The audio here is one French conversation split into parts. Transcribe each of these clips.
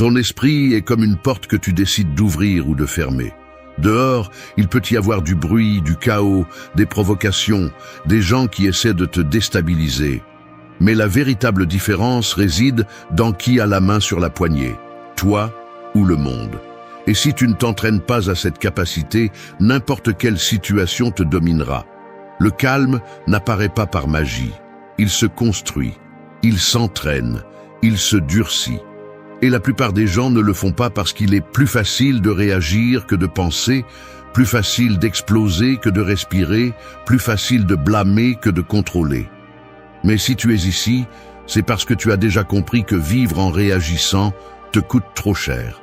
Ton esprit est comme une porte que tu décides d'ouvrir ou de fermer. Dehors, il peut y avoir du bruit, du chaos, des provocations, des gens qui essaient de te déstabiliser. Mais la véritable différence réside dans qui a la main sur la poignée, toi ou le monde. Et si tu ne t'entraînes pas à cette capacité, n'importe quelle situation te dominera. Le calme n'apparaît pas par magie. Il se construit, il s'entraîne, il se durcit. Et la plupart des gens ne le font pas parce qu'il est plus facile de réagir que de penser, plus facile d'exploser que de respirer, plus facile de blâmer que de contrôler. Mais si tu es ici, c'est parce que tu as déjà compris que vivre en réagissant te coûte trop cher.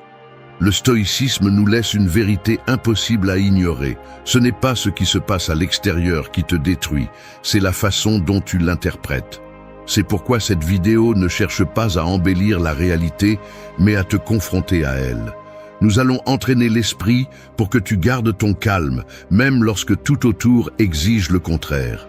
Le stoïcisme nous laisse une vérité impossible à ignorer. Ce n'est pas ce qui se passe à l'extérieur qui te détruit, c'est la façon dont tu l'interprètes. C'est pourquoi cette vidéo ne cherche pas à embellir la réalité, mais à te confronter à elle. Nous allons entraîner l'esprit pour que tu gardes ton calme, même lorsque tout autour exige le contraire.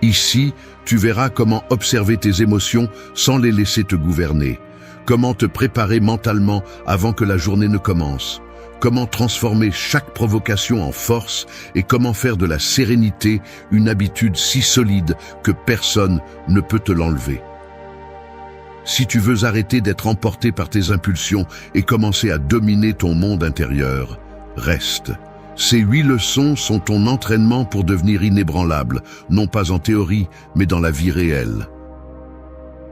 Ici, tu verras comment observer tes émotions sans les laisser te gouverner. Comment te préparer mentalement avant que la journée ne commence. Comment transformer chaque provocation en force et comment faire de la sérénité une habitude si solide que personne ne peut te l'enlever. Si tu veux arrêter d'être emporté par tes impulsions et commencer à dominer ton monde intérieur, reste. Ces 8 leçons sont ton entraînement pour devenir inébranlable, non pas en théorie, mais dans la vie réelle.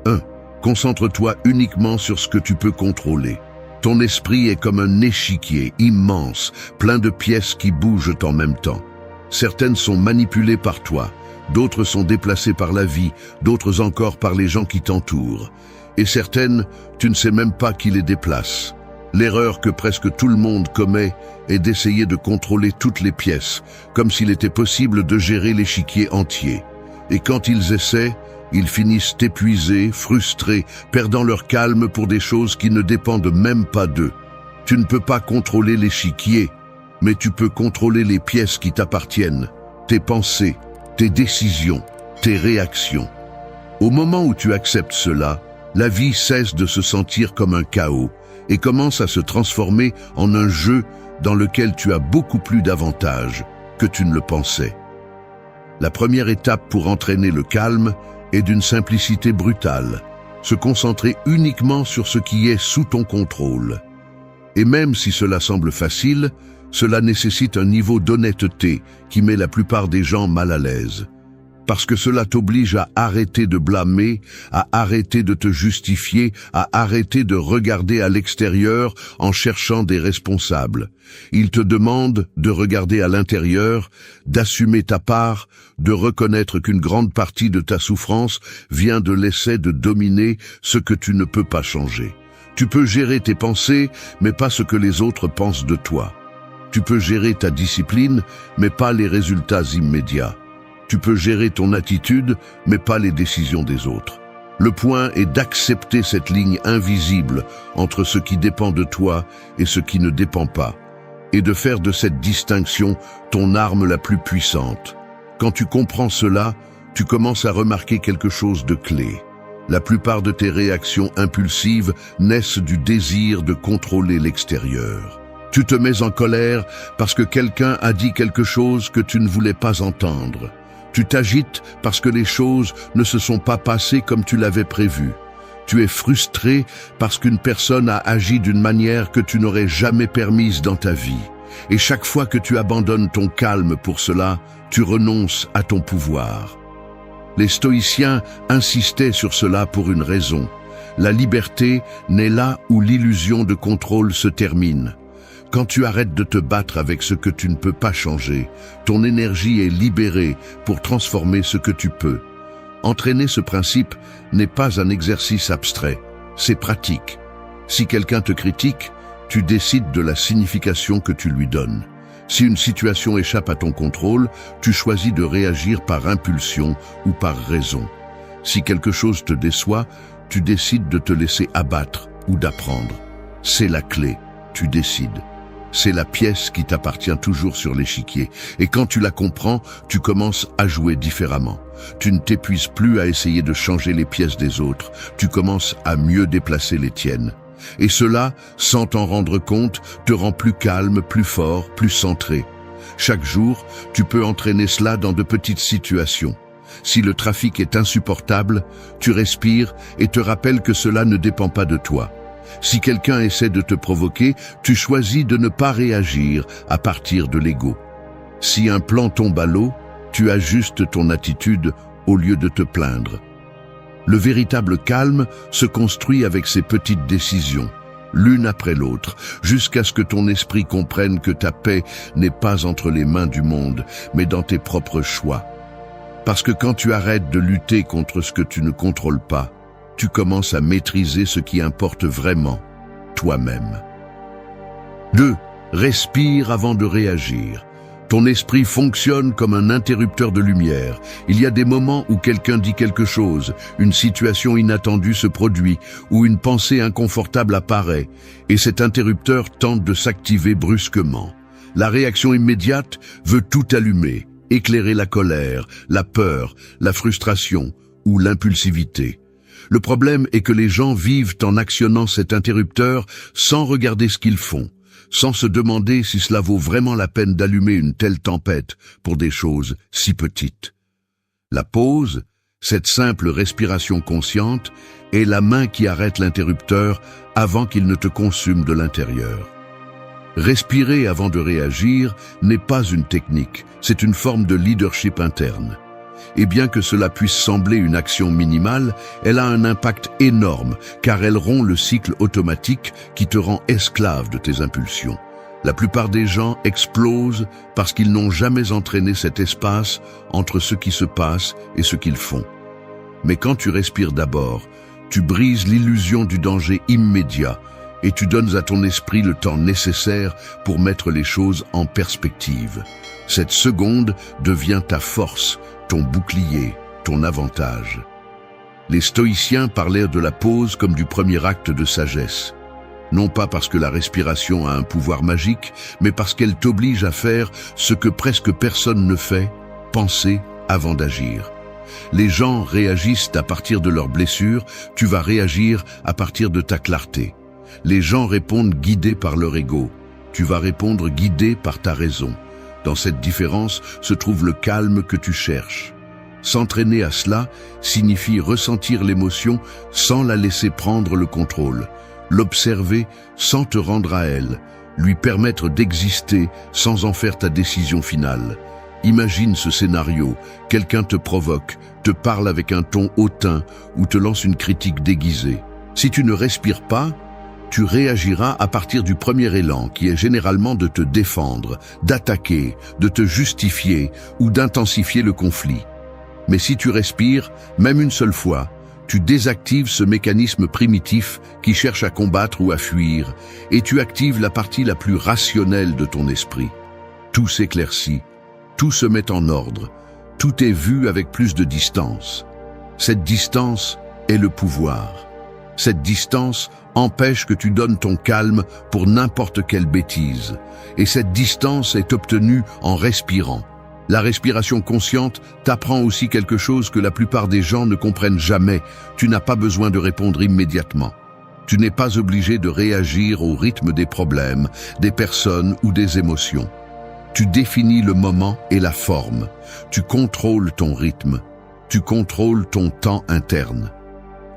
1. Concentre-toi uniquement sur ce que tu peux contrôler. Ton esprit est comme un échiquier immense, plein de pièces qui bougent en même temps. Certaines sont manipulées par toi, d'autres sont déplacées par la vie, d'autres encore par les gens qui t'entourent. Et certaines, tu ne sais même pas qui les déplace. L'erreur que presque tout le monde commet est d'essayer de contrôler toutes les pièces, comme s'il était possible de gérer l'échiquier entier. Et quand ils essaient, ils finissent épuisés, frustrés, perdant leur calme pour des choses qui ne dépendent même pas d'eux. Tu ne peux pas contrôler l'échiquier, mais tu peux contrôler les pièces qui t'appartiennent, tes pensées, tes décisions, tes réactions. Au moment où tu acceptes cela, la vie cesse de se sentir comme un chaos et commence à se transformer en un jeu dans lequel tu as beaucoup plus d'avantages que tu ne le pensais. La première étape pour entraîner le calme est d'une simplicité brutale, se concentrer uniquement sur ce qui est sous ton contrôle. Et même si cela semble facile, cela nécessite un niveau d'honnêteté qui met la plupart des gens mal à l'aise. Parce que cela t'oblige à arrêter de blâmer, à arrêter de te justifier, à arrêter de regarder à l'extérieur en cherchant des responsables. Il te demande de regarder à l'intérieur, d'assumer ta part, de reconnaître qu'une grande partie de ta souffrance vient de l'essai de dominer ce que tu ne peux pas changer. Tu peux gérer tes pensées, mais pas ce que les autres pensent de toi. Tu peux gérer ta discipline, mais pas les résultats immédiats. Tu peux gérer ton attitude, mais pas les décisions des autres. Le point est d'accepter cette ligne invisible entre ce qui dépend de toi et ce qui ne dépend pas, et de faire de cette distinction ton arme la plus puissante. Quand tu comprends cela, tu commences à remarquer quelque chose de clé. La plupart de tes réactions impulsives naissent du désir de contrôler l'extérieur. Tu te mets en colère parce que quelqu'un a dit quelque chose que tu ne voulais pas entendre. Tu t'agites parce que les choses ne se sont pas passées comme tu l'avais prévu. Tu es frustré parce qu'une personne a agi d'une manière que tu n'aurais jamais permise dans ta vie. Et chaque fois que tu abandonnes ton calme pour cela, tu renonces à ton pouvoir. Les stoïciens insistaient sur cela pour une raison. La liberté naît là où l'illusion de contrôle se termine. Quand tu arrêtes de te battre avec ce que tu ne peux pas changer, ton énergie est libérée pour transformer ce que tu peux. Entraîner ce principe n'est pas un exercice abstrait, c'est pratique. Si quelqu'un te critique, tu décides de la signification que tu lui donnes. Si une situation échappe à ton contrôle, tu choisis de réagir par impulsion ou par raison. Si quelque chose te déçoit, tu décides de te laisser abattre ou d'apprendre. C'est la clé, tu décides. C'est la pièce qui t'appartient toujours sur l'échiquier. Et quand tu la comprends, tu commences à jouer différemment. Tu ne t'épuises plus à essayer de changer les pièces des autres. Tu commences à mieux déplacer les tiennes. Et cela, sans t'en rendre compte, te rend plus calme, plus fort, plus centré. Chaque jour, tu peux entraîner cela dans de petites situations. Si le trafic est insupportable, tu respires et te rappelles que cela ne dépend pas de toi. Si quelqu'un essaie de te provoquer, tu choisis de ne pas réagir à partir de l'ego. Si un plan tombe à l'eau, tu ajustes ton attitude au lieu de te plaindre. Le véritable calme se construit avec ces petites décisions, l'une après l'autre, jusqu'à ce que ton esprit comprenne que ta paix n'est pas entre les mains du monde, mais dans tes propres choix. Parce que quand tu arrêtes de lutter contre ce que tu ne contrôles pas, tu commences à maîtriser ce qui importe vraiment, toi-même. 2. Respire avant de réagir. Ton esprit fonctionne comme un interrupteur de lumière. Il y a des moments où quelqu'un dit quelque chose, une situation inattendue se produit, ou une pensée inconfortable apparaît, et cet interrupteur tente de s'activer brusquement. La réaction immédiate veut tout allumer, éclairer la colère, la peur, la frustration ou l'impulsivité. Le problème est que les gens vivent en actionnant cet interrupteur sans regarder ce qu'ils font, sans se demander si cela vaut vraiment la peine d'allumer une telle tempête pour des choses si petites. La pause, cette simple respiration consciente, est la main qui arrête l'interrupteur avant qu'il ne te consume de l'intérieur. Respirer avant de réagir n'est pas une technique, c'est une forme de leadership interne. Et bien que cela puisse sembler une action minimale, elle a un impact énorme, car elle rompt le cycle automatique qui te rend esclave de tes impulsions. La plupart des gens explosent parce qu'ils n'ont jamais entraîné cet espace entre ce qui se passe et ce qu'ils font. Mais quand tu respires d'abord, tu brises l'illusion du danger immédiat et tu donnes à ton esprit le temps nécessaire pour mettre les choses en perspective. Cette seconde devient ta force, ton bouclier, ton avantage. Les stoïciens parlaient de la pause comme du premier acte de sagesse. Non pas parce que la respiration a un pouvoir magique, mais parce qu'elle t'oblige à faire ce que presque personne ne fait, penser avant d'agir. Les gens réagissent à partir de leurs blessures, tu vas réagir à partir de ta clarté. Les gens répondent guidés par leur ego, tu vas répondre guidé par ta raison. Dans cette différence se trouve le calme que tu cherches. S'entraîner à cela signifie ressentir l'émotion sans la laisser prendre le contrôle, l'observer sans te rendre à elle, lui permettre d'exister sans en faire ta décision finale. Imagine ce scénario, quelqu'un te provoque, te parle avec un ton hautain ou te lance une critique déguisée. Si tu ne respires pas, tu réagiras à partir du premier élan qui est généralement de te défendre, d'attaquer, de te justifier ou d'intensifier le conflit. Mais si tu respires, même une seule fois, tu désactives ce mécanisme primitif qui cherche à combattre ou à fuir et tu actives la partie la plus rationnelle de ton esprit. Tout s'éclaircit, tout se met en ordre, tout est vu avec plus de distance. Cette distance est le pouvoir. Cette distance empêche que tu donnes ton calme pour n'importe quelle bêtise. Et cette distance est obtenue en respirant. La respiration consciente t'apprend aussi quelque chose que la plupart des gens ne comprennent jamais. Tu n'as pas besoin de répondre immédiatement. Tu n'es pas obligé de réagir au rythme des problèmes, des personnes ou des émotions. Tu définis le moment et la forme. Tu contrôles ton rythme. Tu contrôles ton temps interne.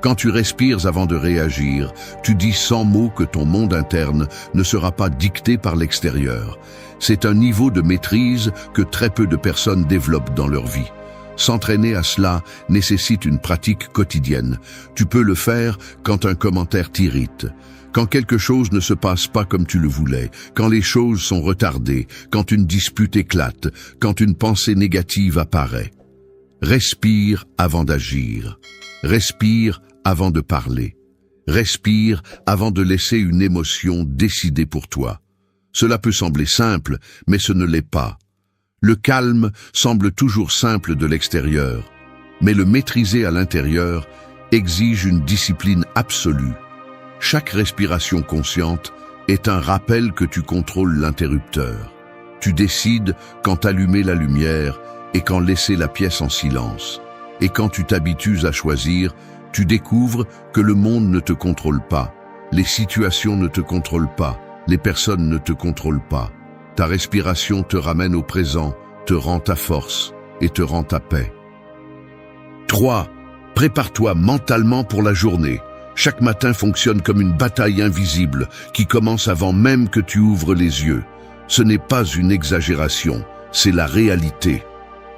Quand tu respires avant de réagir, tu dis sans mots que ton monde interne ne sera pas dicté par l'extérieur. C'est un niveau de maîtrise que très peu de personnes développent dans leur vie. S'entraîner à cela nécessite une pratique quotidienne. Tu peux le faire quand un commentaire t'irrite, quand quelque chose ne se passe pas comme tu le voulais, quand les choses sont retardées, quand une dispute éclate, quand une pensée négative apparaît. Respire avant d'agir. Respire avant de parler. Respire avant de laisser une émotion décider pour toi. Cela peut sembler simple, mais ce ne l'est pas. Le calme semble toujours simple de l'extérieur, mais le maîtriser à l'intérieur exige une discipline absolue. Chaque respiration consciente est un rappel que tu contrôles l'interrupteur. Tu décides quand allumer la lumière et quand laisser la pièce en silence. Et quand tu t'habitues à choisir, tu découvres que le monde ne te contrôle pas. Les situations ne te contrôlent pas, les personnes ne te contrôlent pas. Ta respiration te ramène au présent, te rend ta force et te rend ta paix. 3. Prépare-toi mentalement pour la journée. Chaque matin fonctionne comme une bataille invisible qui commence avant même que tu ouvres les yeux. Ce n'est pas une exagération, c'est la réalité.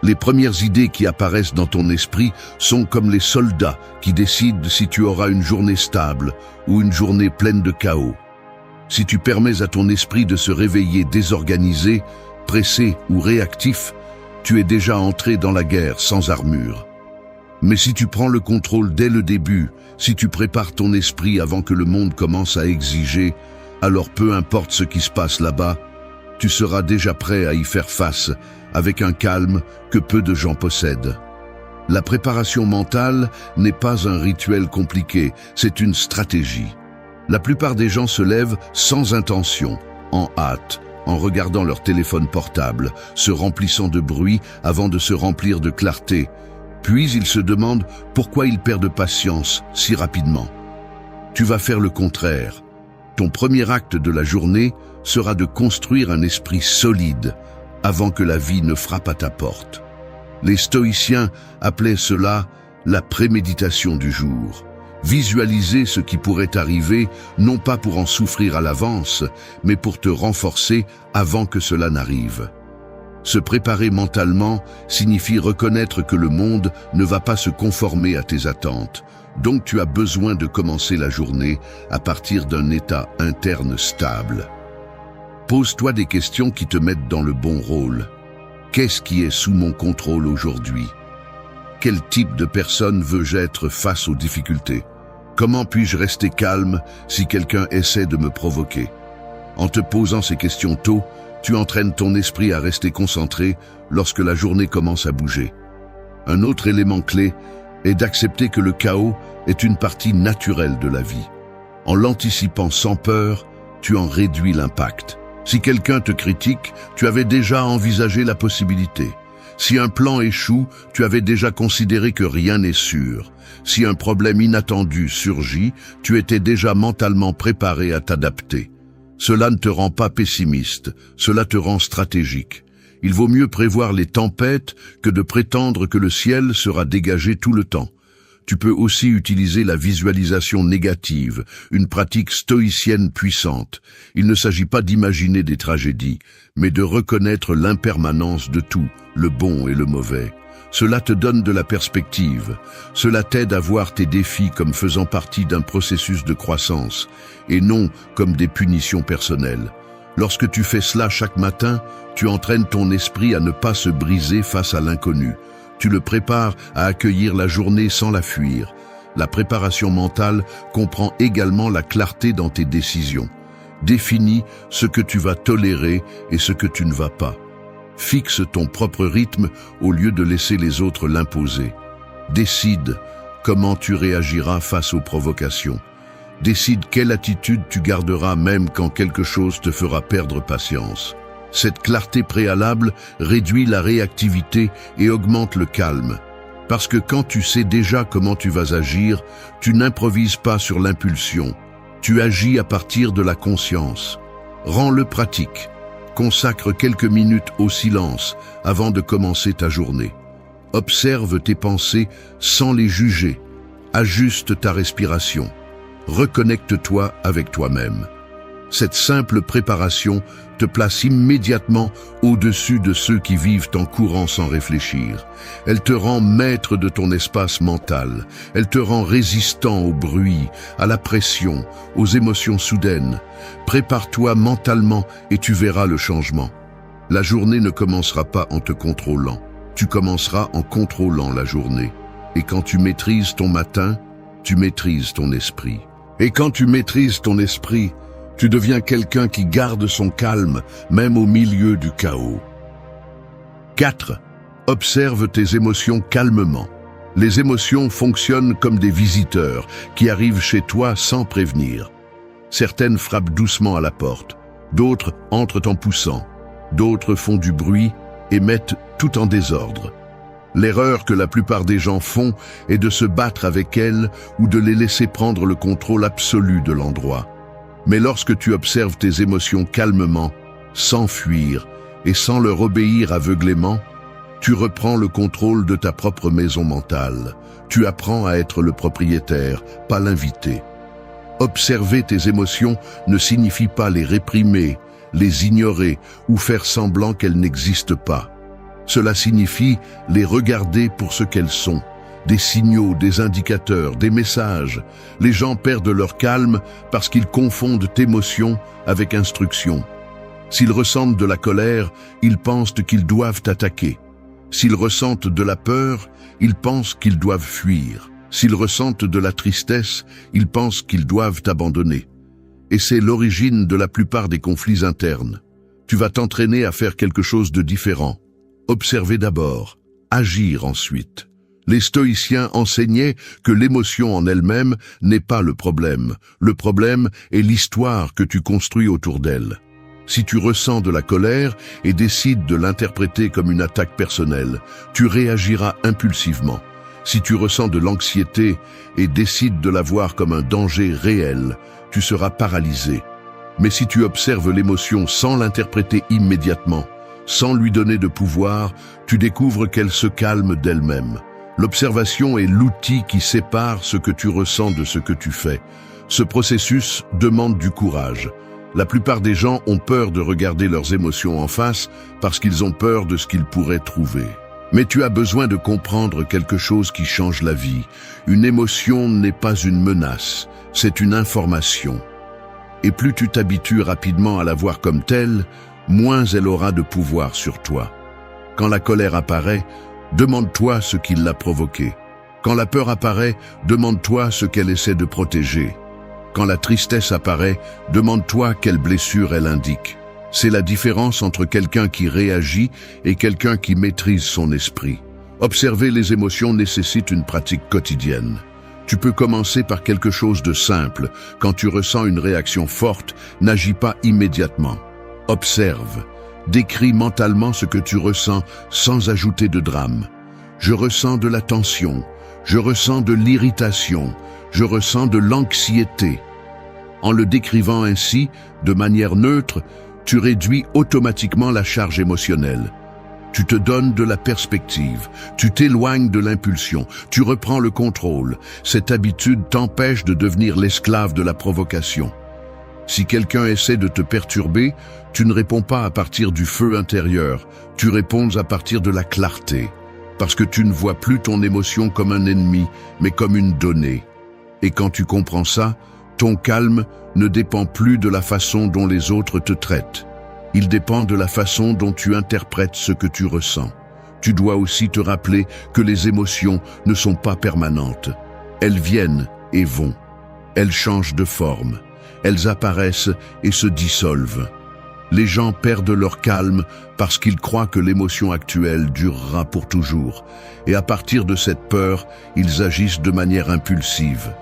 Les premières idées qui apparaissent dans ton esprit sont comme les soldats qui décident si tu auras une journée stable ou une journée pleine de chaos. Si tu permets à ton esprit de se réveiller désorganisé, pressé ou réactif, tu es déjà entré dans la guerre sans armure. Mais si tu prends le contrôle dès le début, si tu prépares ton esprit avant que le monde commence à exiger, alors peu importe ce qui se passe là-bas, tu seras déjà prêt à y faire face, avec un calme que peu de gens possèdent. La préparation mentale n'est pas un rituel compliqué, c'est une stratégie. La plupart des gens se lèvent sans intention, en hâte, en regardant leur téléphone portable, se remplissant de bruit avant de se remplir de clarté. Puis ils se demandent pourquoi ils perdent patience si rapidement. Tu vas faire le contraire. Ton premier acte de la journée sera de construire un esprit solide avant que la vie ne frappe à ta porte. Les stoïciens appelaient cela la préméditation du jour. Visualiser ce qui pourrait arriver, non pas pour en souffrir à l'avance, mais pour te renforcer avant que cela n'arrive. Se préparer mentalement signifie reconnaître que le monde ne va pas se conformer à tes attentes. Donc tu as besoin de commencer la journée à partir d'un état interne stable. Pose-toi des questions qui te mettent dans le bon rôle. Qu'est-ce qui est sous mon contrôle aujourd'hui? Quel type de personne veux-je être face aux difficultés? Comment puis-je rester calme si quelqu'un essaie de me provoquer? En te posant ces questions tôt, tu entraînes ton esprit à rester concentré lorsque la journée commence à bouger. Un autre élément clé est d'accepter que le chaos est une partie naturelle de la vie. En l'anticipant sans peur, tu en réduis l'impact. Si quelqu'un te critique, tu avais déjà envisagé la possibilité. Si un plan échoue, tu avais déjà considéré que rien n'est sûr. Si un problème inattendu surgit, tu étais déjà mentalement préparé à t'adapter. Cela ne te rend pas pessimiste, cela te rend stratégique. Il vaut mieux prévoir les tempêtes que de prétendre que le ciel sera dégagé tout le temps. Tu peux aussi utiliser la visualisation négative, une pratique stoïcienne puissante. Il ne s'agit pas d'imaginer des tragédies, mais de reconnaître l'impermanence de tout, le bon et le mauvais. Cela te donne de la perspective. Cela t'aide à voir tes défis comme faisant partie d'un processus de croissance, et non comme des punitions personnelles. Lorsque tu fais cela chaque matin, tu entraînes ton esprit à ne pas se briser face à l'inconnu. Tu le prépares à accueillir la journée sans la fuir. La préparation mentale comprend également la clarté dans tes décisions. Définis ce que tu vas tolérer et ce que tu ne vas pas. Fixe ton propre rythme au lieu de laisser les autres l'imposer. Décide comment tu réagiras face aux provocations. Décide quelle attitude tu garderas même quand quelque chose te fera perdre patience. Cette clarté préalable réduit la réactivité et augmente le calme. Parce que quand tu sais déjà comment tu vas agir, tu n'improvises pas sur l'impulsion. Tu agis à partir de la conscience. Rends-le pratique. Consacre quelques minutes au silence avant de commencer ta journée. Observe tes pensées sans les juger. Ajuste ta respiration. Reconnecte-toi avec toi-même. Cette simple préparation te place immédiatement au-dessus de ceux qui vivent en courant sans réfléchir. Elle te rend maître de ton espace mental. Elle te rend résistant au bruit, à la pression, aux émotions soudaines. Prépare-toi mentalement et tu verras le changement. La journée ne commencera pas en te contrôlant. Tu commenceras en contrôlant la journée. Et quand tu maîtrises ton matin, tu maîtrises ton esprit. Et quand tu maîtrises ton esprit, tu deviens quelqu'un qui garde son calme, même au milieu du chaos. 4. Observe tes émotions calmement. Les émotions fonctionnent comme des visiteurs qui arrivent chez toi sans prévenir. Certaines frappent doucement à la porte, d'autres entrent en poussant, d'autres font du bruit et mettent tout en désordre. L'erreur que la plupart des gens font est de se battre avec elles ou de les laisser prendre le contrôle absolu de l'endroit. Mais lorsque tu observes tes émotions calmement, sans fuir et sans leur obéir aveuglément, tu reprends le contrôle de ta propre maison mentale. Tu apprends à être le propriétaire, pas l'invité. Observer tes émotions ne signifie pas les réprimer, les ignorer ou faire semblant qu'elles n'existent pas. Cela signifie les regarder pour ce qu'elles sont. Des signaux, des indicateurs, des messages. Les gens perdent leur calme parce qu'ils confondent émotion avec instruction. S'ils ressentent de la colère, ils pensent qu'ils doivent attaquer. S'ils ressentent de la peur, ils pensent qu'ils doivent fuir. S'ils ressentent de la tristesse, ils pensent qu'ils doivent abandonner. Et c'est l'origine de la plupart des conflits internes. Tu vas t'entraîner à faire quelque chose de différent. Observer d'abord, agir ensuite. Les stoïciens enseignaient que l'émotion en elle-même n'est pas le problème. Le problème est l'histoire que tu construis autour d'elle. Si tu ressens de la colère et décides de l'interpréter comme une attaque personnelle, tu réagiras impulsivement. Si tu ressens de l'anxiété et décides de la voir comme un danger réel, tu seras paralysé. Mais si tu observes l'émotion sans l'interpréter immédiatement, sans lui donner de pouvoir, tu découvres qu'elle se calme d'elle-même. L'observation est l'outil qui sépare ce que tu ressens de ce que tu fais. Ce processus demande du courage. La plupart des gens ont peur de regarder leurs émotions en face parce qu'ils ont peur de ce qu'ils pourraient trouver. Mais tu as besoin de comprendre quelque chose qui change la vie. Une émotion n'est pas une menace, c'est une information. Et plus tu t'habitues rapidement à la voir comme telle, moins elle aura de pouvoir sur toi. Quand la colère apparaît, demande-toi ce qui l'a provoquée. Quand la peur apparaît, demande-toi ce qu'elle essaie de protéger. Quand la tristesse apparaît, demande-toi quelle blessure elle indique. C'est la différence entre quelqu'un qui réagit et quelqu'un qui maîtrise son esprit. Observer les émotions nécessite une pratique quotidienne. Tu peux commencer par quelque chose de simple. Quand tu ressens une réaction forte, n'agis pas immédiatement. Observe. Décris mentalement ce que tu ressens sans ajouter de drame. Je ressens de la tension. Je ressens de l'irritation. Je ressens de l'anxiété. En le décrivant ainsi, de manière neutre, tu réduis automatiquement la charge émotionnelle. Tu te donnes de la perspective, tu t'éloignes de l'impulsion, tu reprends le contrôle. Cette habitude t'empêche de devenir l'esclave de la provocation. Si quelqu'un essaie de te perturber, tu ne réponds pas à partir du feu intérieur, tu réponds à partir de la clarté, parce que tu ne vois plus ton émotion comme un ennemi, mais comme une donnée. Et quand tu comprends ça, ton calme ne dépend plus de la façon dont les autres te traitent. Il dépend de la façon dont tu interprètes ce que tu ressens. Tu dois aussi te rappeler que les émotions ne sont pas permanentes. Elles viennent et vont. Elles changent de forme. Elles apparaissent et se dissolvent. Les gens perdent leur calme parce qu'ils croient que l'émotion actuelle durera pour toujours. Et à partir de cette peur, ils agissent de manière impulsive.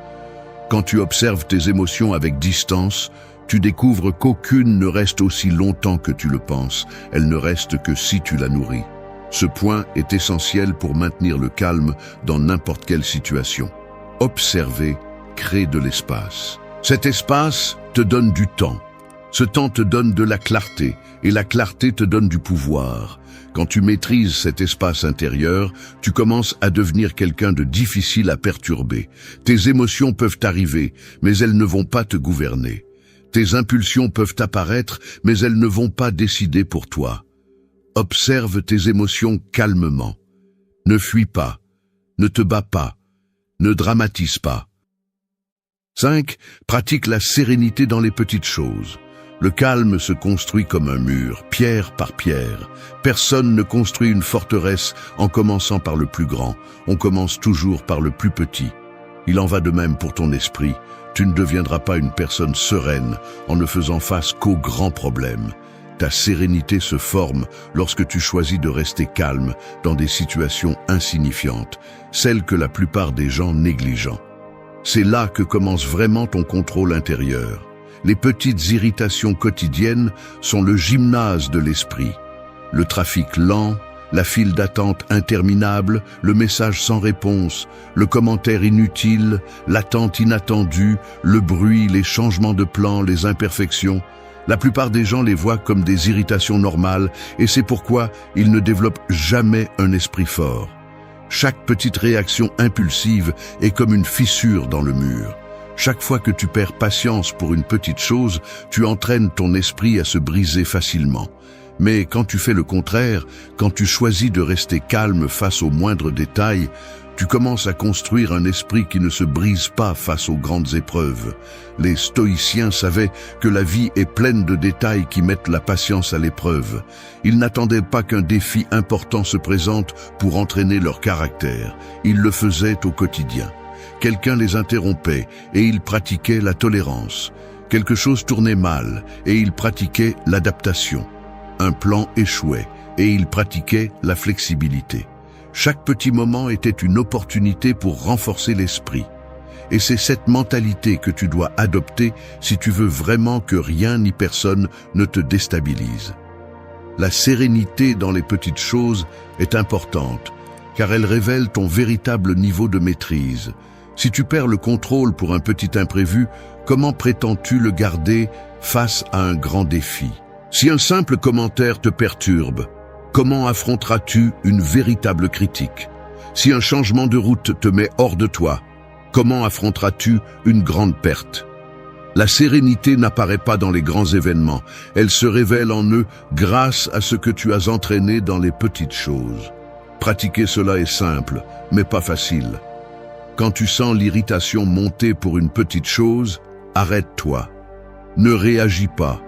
Quand tu observes tes émotions avec distance, tu découvres qu'aucune ne reste aussi longtemps que tu le penses. Elle ne reste que si tu la nourris. Ce point est essentiel pour maintenir le calme dans n'importe quelle situation. Observer crée de l'espace. Cet espace te donne du temps. Ce temps te donne de la clarté, et la clarté te donne du pouvoir. Quand tu maîtrises cet espace intérieur, tu commences à devenir quelqu'un de difficile à perturber. Tes émotions peuvent arriver, mais elles ne vont pas te gouverner. Tes impulsions peuvent apparaître, mais elles ne vont pas décider pour toi. Observe tes émotions calmement. Ne fuis pas. Ne te bats pas. Ne dramatise pas. 5. Pratique la sérénité dans les petites choses. Le calme se construit comme un mur, pierre par pierre. Personne ne construit une forteresse en commençant par le plus grand. On commence toujours par le plus petit. Il en va de même pour ton esprit. Tu ne deviendras pas une personne sereine en ne faisant face qu'aux grands problèmes. Ta sérénité se forme lorsque tu choisis de rester calme dans des situations insignifiantes, celles que la plupart des gens négligent. C'est là que commence vraiment ton contrôle intérieur. Les petites irritations quotidiennes sont le gymnase de l'esprit. Le trafic lent, La file d'attente interminable, le message sans réponse, le commentaire inutile, l'attente inattendue, le bruit, les changements de plan, les imperfections. La plupart des gens les voient comme des irritations normales et c'est pourquoi ils ne développent jamais un esprit fort. Chaque petite réaction impulsive est comme une fissure dans le mur. Chaque fois que tu perds patience pour une petite chose, tu entraînes ton esprit à se briser facilement. Mais quand tu fais le contraire, quand tu choisis de rester calme face aux moindres détails, tu commences à construire un esprit qui ne se brise pas face aux grandes épreuves. Les stoïciens savaient que la vie est pleine de détails qui mettent la patience à l'épreuve. Ils n'attendaient pas qu'un défi important se présente pour entraîner leur caractère. Ils le faisaient au quotidien. Quelqu'un les interrompait et ils pratiquaient la tolérance. Quelque chose tournait mal et ils pratiquaient l'adaptation. Un plan échouait et ils pratiquaient la flexibilité. Chaque petit moment était une opportunité pour renforcer l'esprit. Et c'est cette mentalité que tu dois adopter si tu veux vraiment que rien ni personne ne te déstabilise. La sérénité dans les petites choses est importante, car elle révèle ton véritable niveau de maîtrise. Si tu perds le contrôle pour un petit imprévu, comment prétends-tu le garder face à un grand défi? Si un simple commentaire te perturbe, comment affronteras-tu une véritable critique? Si un changement de route te met hors de toi, comment affronteras-tu une grande perte? La sérénité n'apparaît pas dans les grands événements, elle se révèle en eux grâce à ce que tu as entraîné dans les petites choses. Pratiquer cela est simple, mais pas facile. Quand tu sens l'irritation monter pour une petite chose, arrête-toi. Ne réagis pas.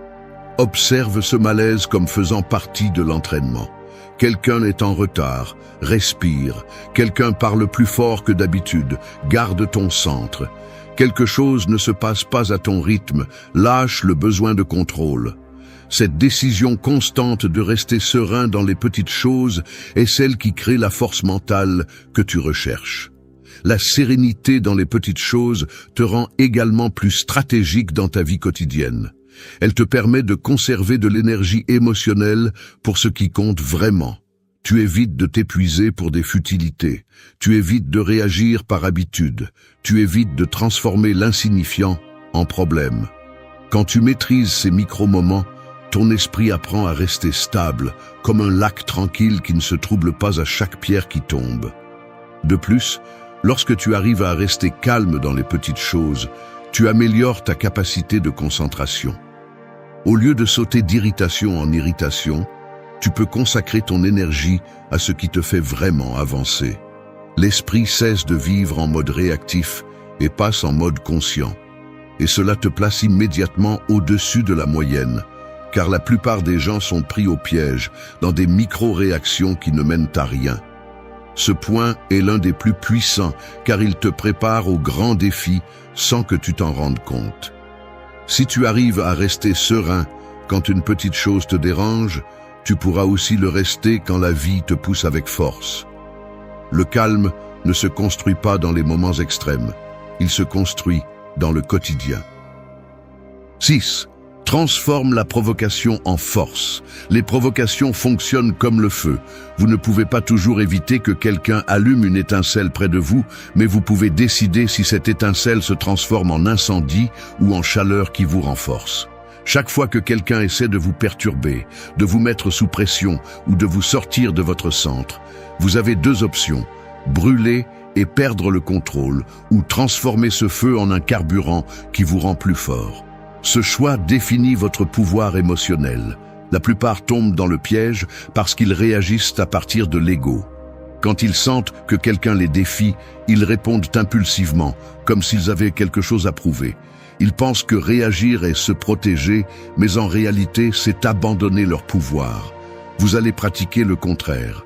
Observe ce malaise comme faisant partie de l'entraînement. Quelqu'un est en retard, respire. Quelqu'un parle plus fort que d'habitude, garde ton centre. Quelque chose ne se passe pas à ton rythme, lâche le besoin de contrôle. Cette décision constante de rester serein dans les petites choses est celle qui crée la force mentale que tu recherches. La sérénité dans les petites choses te rend également plus stratégique dans ta vie quotidienne. Elle te permet de conserver de l'énergie émotionnelle pour ce qui compte vraiment. Tu évites de t'épuiser pour des futilités. Tu évites de réagir par habitude. Tu évites de transformer l'insignifiant en problème. Quand tu maîtrises ces micro-moments, ton esprit apprend à rester stable, comme un lac tranquille qui ne se trouble pas à chaque pierre qui tombe. De plus, lorsque tu arrives à rester calme dans les petites choses, tu améliores ta capacité de concentration. Au lieu de sauter d'irritation en irritation, tu peux consacrer ton énergie à ce qui te fait vraiment avancer. L'esprit cesse de vivre en mode réactif et passe en mode conscient. Et cela te place immédiatement au-dessus de la moyenne, car la plupart des gens sont pris au piège dans des micro-réactions qui ne mènent à rien. Ce point est l'un des plus puissants, car il te prépare aux grands défis sans que tu t'en rendes compte. Si tu arrives à rester serein quand une petite chose te dérange, tu pourras aussi le rester quand la vie te pousse avec force. Le calme ne se construit pas dans les moments extrêmes, il se construit dans le quotidien. 6. Transforme la provocation en force. Les provocations fonctionnent comme le feu. Vous ne pouvez pas toujours éviter que quelqu'un allume une étincelle près de vous, mais vous pouvez décider si cette étincelle se transforme en incendie ou en chaleur qui vous renforce. Chaque fois que quelqu'un essaie de vous perturber, de vous mettre sous pression ou de vous sortir de votre centre, vous avez deux options: brûler et perdre le contrôle, ou transformer ce feu en un carburant qui vous rend plus fort. Ce choix définit votre pouvoir émotionnel. La plupart tombent dans le piège parce qu'ils réagissent à partir de l'ego. Quand ils sentent que quelqu'un les défie, ils répondent impulsivement, comme s'ils avaient quelque chose à prouver. Ils pensent que réagir est se protéger, mais en réalité, c'est abandonner leur pouvoir. Vous allez pratiquer le contraire.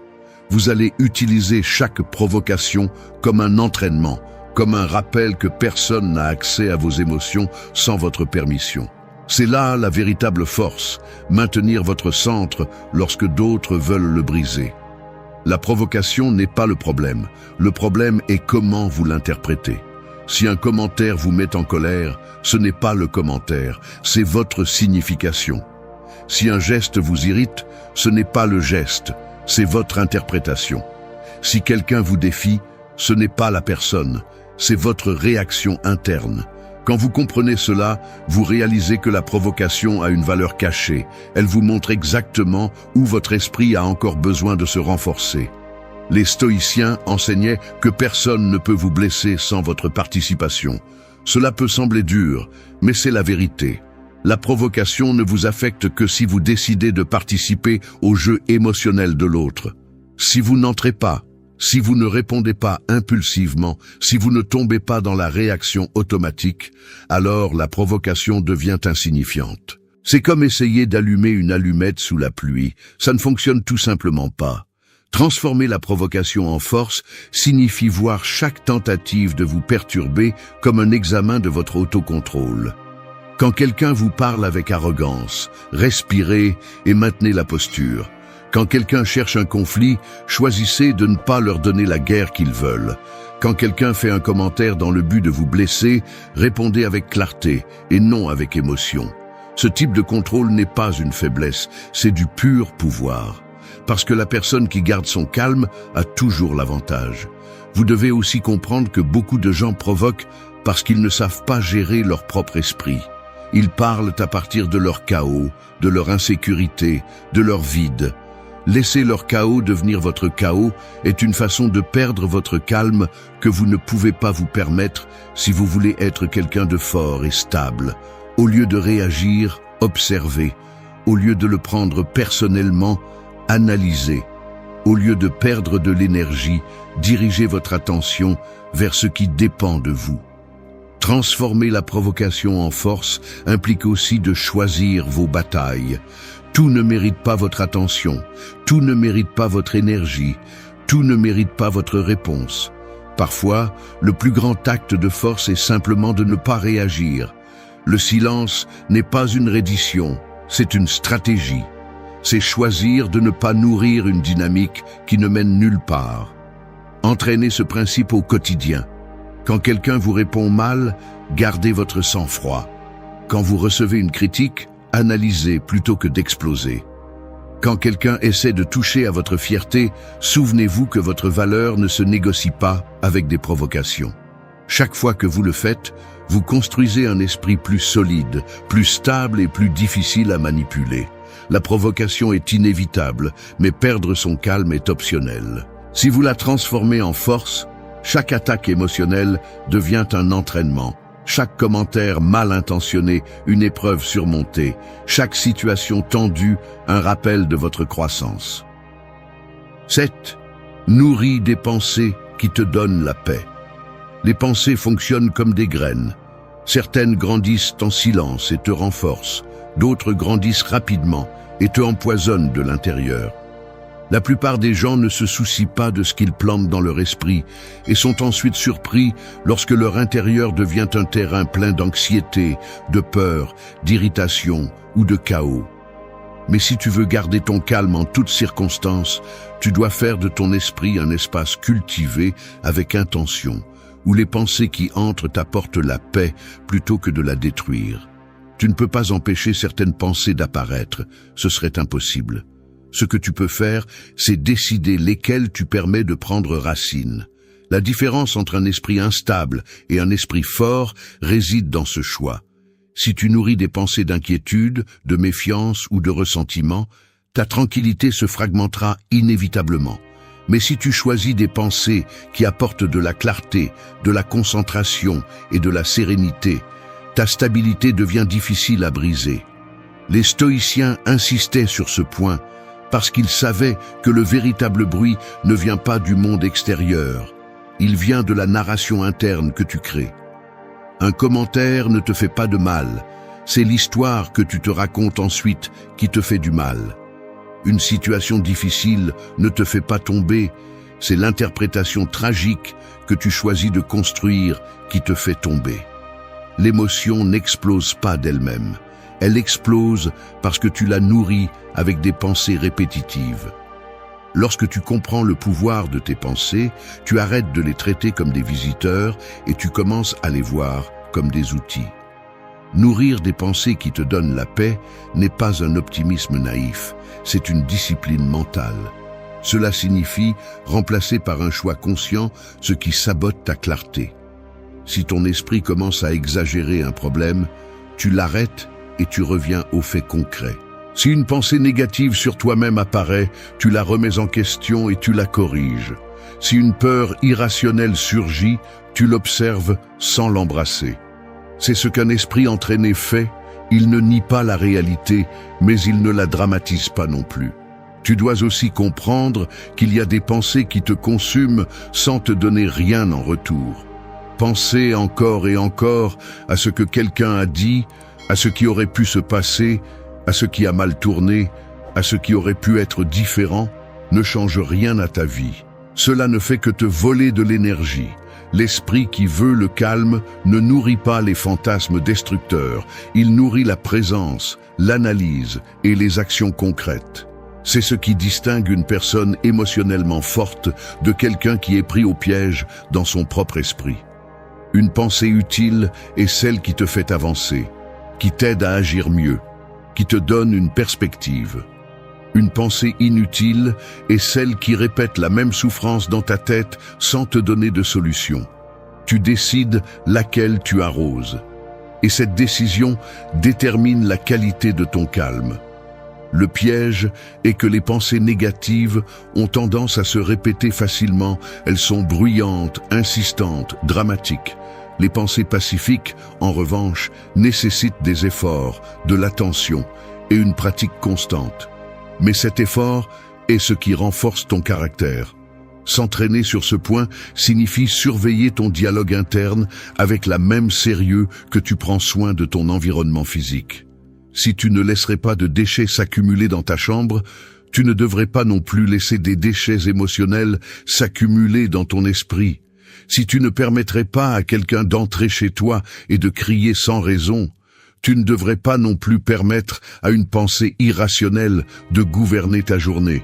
Vous allez utiliser chaque provocation comme un entraînement, comme un rappel que personne n'a accès à vos émotions sans votre permission. C'est là la véritable force, maintenir votre centre lorsque d'autres veulent le briser. La provocation n'est pas le problème est comment vous l'interprétez. Si un commentaire vous met en colère, ce n'est pas le commentaire, c'est votre signification. Si un geste vous irrite, ce n'est pas le geste, c'est votre interprétation. Si quelqu'un vous défie, ce n'est pas la personne, c'est votre réaction interne. Quand vous comprenez cela, vous réalisez que la provocation a une valeur cachée. Elle vous montre exactement où votre esprit a encore besoin de se renforcer. Les stoïciens enseignaient que personne ne peut vous blesser sans votre participation. Cela peut sembler dur, mais c'est la vérité. La provocation ne vous affecte que si vous décidez de participer au jeu émotionnel de l'autre. Si vous n'entrez pas, si vous ne répondez pas impulsivement, si vous ne tombez pas dans la réaction automatique, alors la provocation devient insignifiante. C'est comme essayer d'allumer une allumette sous la pluie, ça ne fonctionne tout simplement pas. Transformer la provocation en force signifie voir chaque tentative de vous perturber comme un examen de votre autocontrôle. Quand quelqu'un vous parle avec arrogance, respirez et maintenez la posture. Quand quelqu'un cherche un conflit, choisissez de ne pas leur donner la guerre qu'ils veulent. Quand quelqu'un fait un commentaire dans le but de vous blesser, répondez avec clarté et non avec émotion. Ce type de contrôle n'est pas une faiblesse, c'est du pur pouvoir. Parce que la personne qui garde son calme a toujours l'avantage. Vous devez aussi comprendre que beaucoup de gens provoquent parce qu'ils ne savent pas gérer leur propre esprit. Ils parlent à partir de leur chaos, de leur insécurité, de leur vide. Laisser leur chaos devenir votre chaos est une façon de perdre votre calme que vous ne pouvez pas vous permettre si vous voulez être quelqu'un de fort et stable. Au lieu de réagir, observez. Au lieu de le prendre personnellement, analysez. Au lieu de perdre de l'énergie, dirigez votre attention vers ce qui dépend de vous. Transformer la provocation en force implique aussi de choisir vos batailles. Tout ne mérite pas votre attention, tout ne mérite pas votre énergie, tout ne mérite pas votre réponse. Parfois, le plus grand acte de force est simplement de ne pas réagir. Le silence n'est pas une reddition, c'est une stratégie. C'est choisir de ne pas nourrir une dynamique qui ne mène nulle part. Entraînez ce principe au quotidien. Quand quelqu'un vous répond mal, gardez votre sang-froid. Quand vous recevez une critique, analysez plutôt que d'exploser. Quand quelqu'un essaie de toucher à votre fierté, souvenez-vous que votre valeur ne se négocie pas avec des provocations. Chaque fois que vous le faites, vous construisez un esprit plus solide, plus stable et plus difficile à manipuler. La provocation est inévitable, mais perdre son calme est optionnel. Si vous la transformez en force, chaque attaque émotionnelle devient un entraînement. Chaque commentaire mal intentionné, une épreuve surmontée. Chaque situation tendue, un rappel de votre croissance. 7. Nourris des pensées qui te donnent la paix. Les pensées fonctionnent comme des graines. Certaines grandissent en silence et te renforcent. D'autres grandissent rapidement et te empoisonnent de l'intérieur. La plupart des gens ne se soucient pas de ce qu'ils plantent dans leur esprit et sont ensuite surpris lorsque leur intérieur devient un terrain plein d'anxiété, de peur, d'irritation ou de chaos. Mais si tu veux garder ton calme en toutes circonstances, tu dois faire de ton esprit un espace cultivé avec intention, où les pensées qui entrent t'apportent la paix plutôt que de la détruire. Tu ne peux pas empêcher certaines pensées d'apparaître, ce serait impossible. Ce que tu peux faire, c'est décider lesquelles tu permets de prendre racine. La différence entre un esprit instable et un esprit fort réside dans ce choix. Si tu nourris des pensées d'inquiétude, de méfiance ou de ressentiment, ta tranquillité se fragmentera inévitablement. Mais si tu choisis des pensées qui apportent de la clarté, de la concentration et de la sérénité, ta stabilité devient difficile à briser. Les stoïciens insistaient sur ce point parce qu'ils savaient que le véritable bruit ne vient pas du monde extérieur. Il vient de la narration interne que tu crées. Un commentaire ne te fait pas de mal, c'est l'histoire que tu te racontes ensuite qui te fait du mal. Une situation difficile ne te fait pas tomber, c'est l'interprétation tragique que tu choisis de construire qui te fait tomber. L'émotion n'explose pas d'elle-même. Elle explose parce que tu la nourris avec des pensées répétitives. Lorsque tu comprends le pouvoir de tes pensées, tu arrêtes de les traiter comme des visiteurs et tu commences à les voir comme des outils. Nourrir des pensées qui te donnent la paix n'est pas un optimisme naïf, c'est une discipline mentale. Cela signifie remplacer par un choix conscient ce qui sabote ta clarté. Si ton esprit commence à exagérer un problème, tu l'arrêtes et tu reviens aux faits concrets. Si une pensée négative sur toi-même apparaît, tu la remets en question et tu la corriges. Si une peur irrationnelle surgit, tu l'observes sans l'embrasser. C'est ce qu'un esprit entraîné fait. Il ne nie pas la réalité, mais il ne la dramatise pas non plus. Tu dois aussi comprendre qu'il y a des pensées qui te consument sans te donner rien en retour. Penser encore et encore à ce que quelqu'un a dit, à ce qui aurait pu se passer, à ce qui a mal tourné, à ce qui aurait pu être différent, ne change rien à ta vie. Cela ne fait que te voler de l'énergie. L'esprit qui veut le calme ne nourrit pas les fantasmes destructeurs, il nourrit la présence, l'analyse et les actions concrètes. C'est ce qui distingue une personne émotionnellement forte de quelqu'un qui est pris au piège dans son propre esprit. Une pensée utile est celle qui te fait avancer, qui t'aide à agir mieux, qui te donne une perspective. Une pensée inutile est celle qui répète la même souffrance dans ta tête sans te donner de solution. Tu décides laquelle tu arroses. Et cette décision détermine la qualité de ton calme. Le piège est que les pensées négatives ont tendance à se répéter facilement. Elles sont bruyantes, insistantes, dramatiques. Les pensées pacifiques, en revanche, nécessitent des efforts, de l'attention et une pratique constante. Mais cet effort est ce qui renforce ton caractère. S'entraîner sur ce point signifie surveiller ton dialogue interne avec la même sérieux que tu prends soin de ton environnement physique. Si tu ne laisserais pas de déchets s'accumuler dans ta chambre, tu ne devrais pas non plus laisser des déchets émotionnels s'accumuler dans ton esprit. Si tu ne permettrais pas à quelqu'un d'entrer chez toi et de crier sans raison, tu ne devrais pas non plus permettre à une pensée irrationnelle de gouverner ta journée.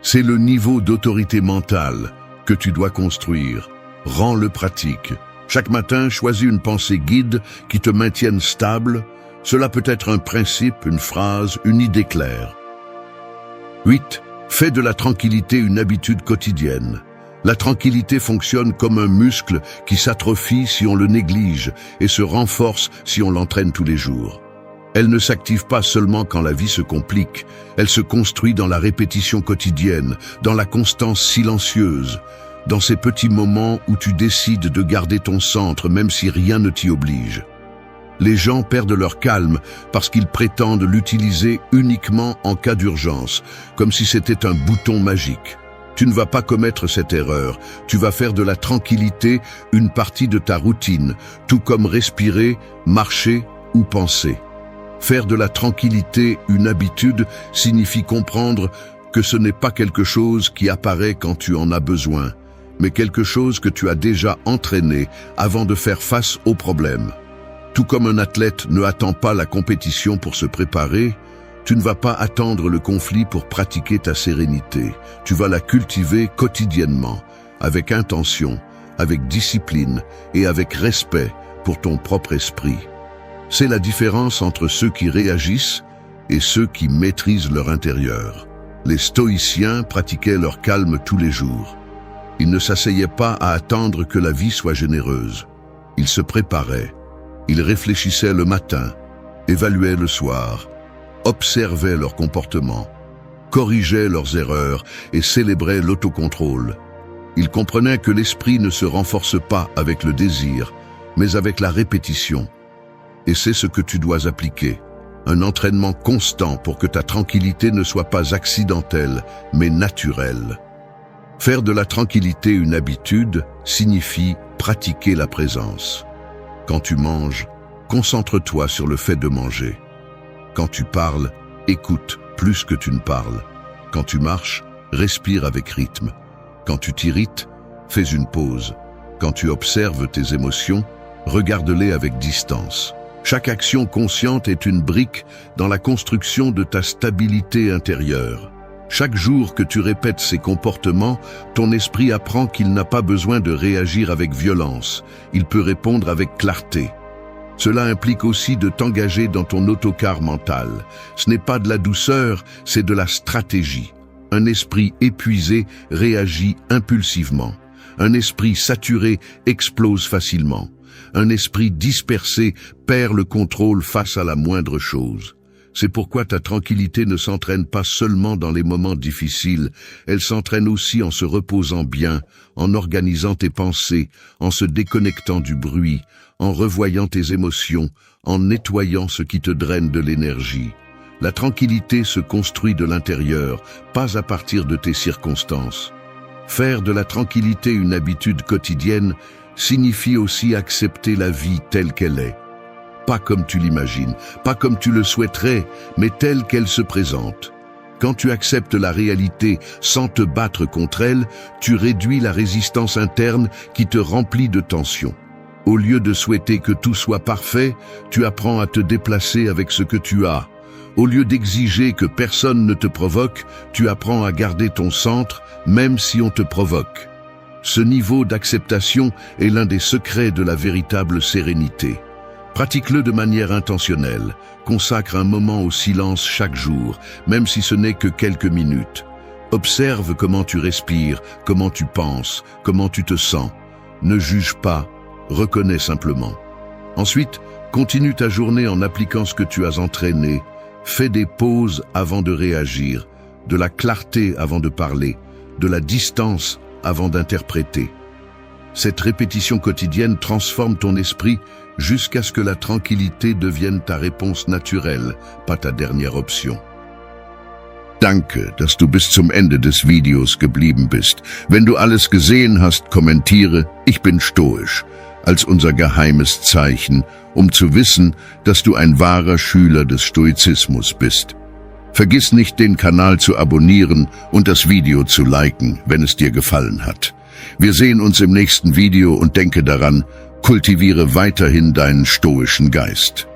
C'est le niveau d'autorité mentale que tu dois construire. Rends-le pratique. Chaque matin, choisis une pensée guide qui te maintienne stable. Cela peut être un principe, une phrase, une idée claire. 8. Fais de la tranquillité une habitude quotidienne. La tranquillité fonctionne comme un muscle qui s'atrophie si on le néglige et se renforce si on l'entraîne tous les jours. Elle ne s'active pas seulement quand la vie se complique, elle se construit dans la répétition quotidienne, dans la constance silencieuse, dans ces petits moments où tu décides de garder ton centre même si rien ne t'y oblige. Les gens perdent leur calme parce qu'ils prétendent l'utiliser uniquement en cas d'urgence, comme si c'était un bouton magique. Tu ne vas pas commettre cette erreur, tu vas faire de la tranquillité une partie de ta routine, tout comme respirer, marcher ou penser. Faire de la tranquillité une habitude signifie comprendre que ce n'est pas quelque chose qui apparaît quand tu en as besoin, mais quelque chose que tu as déjà entraîné avant de faire face aux problèmes. Tout comme un athlète ne attend pas la compétition pour se préparer, tu ne vas pas attendre le conflit pour pratiquer ta sérénité. Tu vas la cultiver quotidiennement, avec intention, avec discipline et avec respect pour ton propre esprit. C'est la différence entre ceux qui réagissent et ceux qui maîtrisent leur intérieur. Les stoïciens pratiquaient leur calme tous les jours. Ils ne s'asseyaient pas à attendre que la vie soit généreuse. Ils se préparaient. Ils réfléchissaient le matin, évaluaient le soir, observaient leur comportement, corrigeaient leurs erreurs et célébraient l'autocontrôle. Ils comprenaient que l'esprit ne se renforce pas avec le désir, mais avec la répétition. Et c'est ce que tu dois appliquer, un entraînement constant pour que ta tranquillité ne soit pas accidentelle, mais naturelle. Faire de la tranquillité une habitude signifie pratiquer la présence. Quand tu manges, concentre-toi sur le fait de manger. Quand tu parles, écoute plus que tu ne parles. Quand tu marches, respire avec rythme. Quand tu t'irrites, fais une pause. Quand tu observes tes émotions, regarde-les avec distance. Chaque action consciente est une brique dans la construction de ta stabilité intérieure. Chaque jour que tu répètes ces comportements, ton esprit apprend qu'il n'a pas besoin de réagir avec violence. Il peut répondre avec clarté. Cela implique aussi de t'engager dans ton autocar mental. Ce n'est pas de la douceur, c'est de la stratégie. Un esprit épuisé réagit impulsivement. Un esprit saturé explose facilement. Un esprit dispersé perd le contrôle face à la moindre chose. C'est pourquoi ta tranquillité ne s'entraîne pas seulement dans les moments difficiles, elle s'entraîne aussi en se reposant bien, en organisant tes pensées, en se déconnectant du bruit, en revoyant tes émotions, en nettoyant ce qui te draine de l'énergie. La tranquillité se construit de l'intérieur, pas à partir de tes circonstances. Faire de la tranquillité une habitude quotidienne signifie aussi accepter la vie telle qu'elle est. Pas comme tu l'imagines, pas comme tu le souhaiterais, mais telle qu'elle se présente. Quand tu acceptes la réalité sans te battre contre elle, tu réduis la résistance interne qui te remplit de tension. Au lieu de souhaiter que tout soit parfait, tu apprends à te déplacer avec ce que tu as. Au lieu d'exiger que personne ne te provoque, tu apprends à garder ton centre, même si on te provoque. Ce niveau d'acceptation est l'un des secrets de la véritable sérénité. Pratique-le de manière intentionnelle. Consacre un moment au silence chaque jour, même si ce n'est que quelques minutes. Observe comment tu respires, comment tu penses, comment tu te sens. Ne juge pas, reconnais simplement. Ensuite, continue ta journée en appliquant ce que tu as entraîné. Fais des pauses avant de réagir, de la clarté avant de parler, de la distance avant d'interpréter. Cette répétition quotidienne transforme ton esprit jusqu'à ce que la tranquillité devienne ta réponse naturelle, pas ta dernière option. Danke, dass du bis zum Ende des Videos geblieben bist. Wenn du alles gesehen hast, kommentiere, ich bin stoisch, als unser geheimes Zeichen, zu wissen, dass du ein wahrer Schüler des Stoizismus bist. Vergiss nicht, den Kanal zu abonnieren und das Video zu liken, wenn es dir gefallen hat. Wir sehen uns im nächsten Video und denke daran, kultiviere weiterhin deinen stoischen Geist.